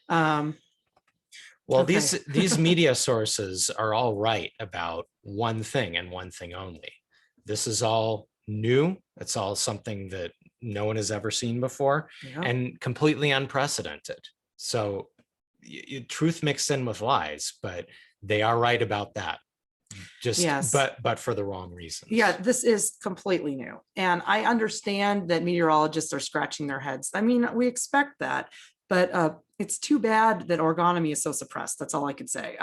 Well, okay. these media sources are all right about one thing and one thing only. This is all new. It's all something that no one has ever seen before, and completely unprecedented. So truth mixed in with lies, but they are right about that. just Yes. but for the wrong Yeah, reasons. this is completely new. And I understand that meteorologists are scratching their heads. I mean, we expect that, but it's too bad that orgonomy is so suppressed. That's all I can say.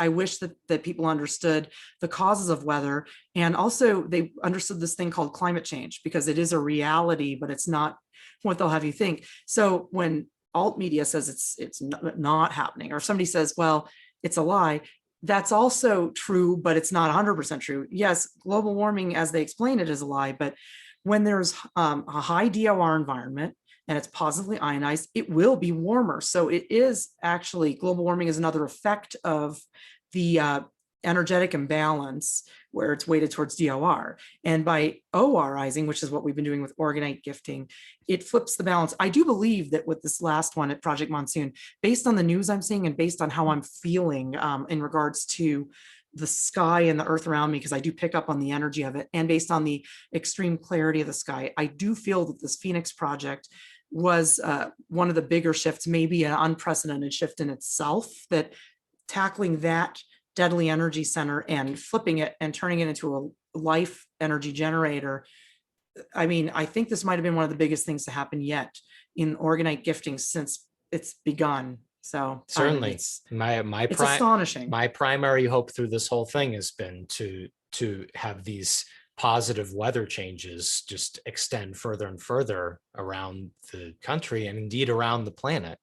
I wish that people understood the causes of weather, and also they understood this thing called climate change, because it is a reality, but it's not what they'll have you think. So when alt media says it's not happening, or somebody says, well, it's a lie, that's also true, but it's not 100% true. Yes, global warming, as they explain it, is a lie, but when there's a high DOR environment and it's positively ionized, it will be warmer. So it is actually, global warming is another effect of the energetic imbalance where it's weighted towards DOR. And by ORizing, which is what we've been doing with orgonite gifting, it flips the balance. I do believe that with this last one at Project Monsoon, based on the news I'm seeing and based on how I'm feeling in regards to the sky and the earth around me, because I do pick up on the energy of it, and based on the extreme clarity of the sky, I do feel that this Phoenix project was one of the bigger shifts, maybe an unprecedented shift in itself, that tackling that deadly energy center and flipping it and turning it into a life energy generator. I mean, I think this might have been one of the biggest things to happen yet in orgonite gifting since it's begun. So Certainly, it's astonishing. my primary hope through this whole thing has been to have these positive weather changes just extend further and further around the country, and indeed around the planet.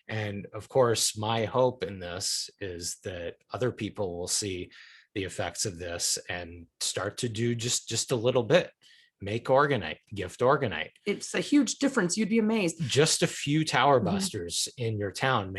And of course, my hope in this is that other people will see the effects of this and start to do just a little bit. Make orgonite, gift orgonite. It's a huge difference. You'd be amazed. Just a few tower busters in your town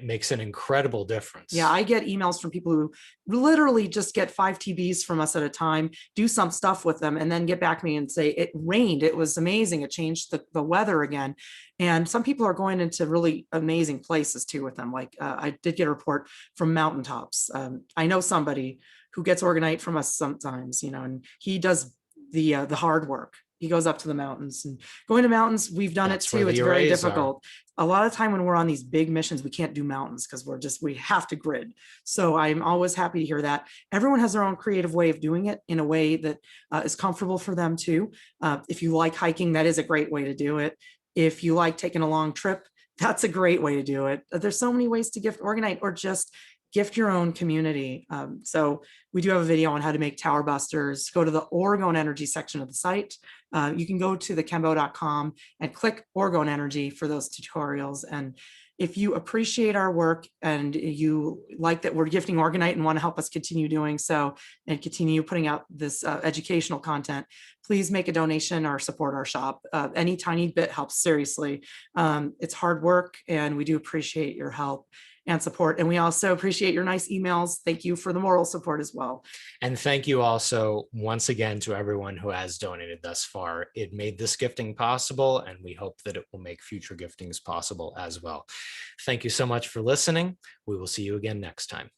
makes an incredible difference. Yeah, I get emails from people who literally just get 5 TBs from us at a time, do some stuff with them, and then get back to me and say, it rained, it was amazing, it changed the weather again. And some people are going into really amazing places too with them. Like I did get a report from mountaintops. I know somebody who gets orgonite from us sometimes, and he does the hard work. He goes up to the mountains, and going to mountains, we've done it too. It's very difficult. A lot of time when we're on these big missions, we can't do mountains because we have to grid. So I'm always happy to hear that. Everyone has their own creative way of doing it in a way that is comfortable for them too. If you like hiking, that is a great way to do it. If you like taking a long trip, that's a great way to do it. There's so many ways to gift orgonite, or just gift your own community. So we do have a video on how to make tower busters. Go to the Oregon Energy section of the site. You can go to thekembo.com and click Oregon Energy for those tutorials. And if you appreciate our work and you like that we're gifting orgonite and want to help us continue doing so and continue putting out this educational content, please make a donation or support our shop. Any tiny bit helps, seriously. It's hard work, and we do appreciate your help and support. And we also appreciate your nice emails. Thank you for the moral support as well. And thank you also once again to everyone who has donated thus far. It made this gifting possible, and we hope that it will make future giftings possible as well. Thank you so much for listening. We will see you again next time.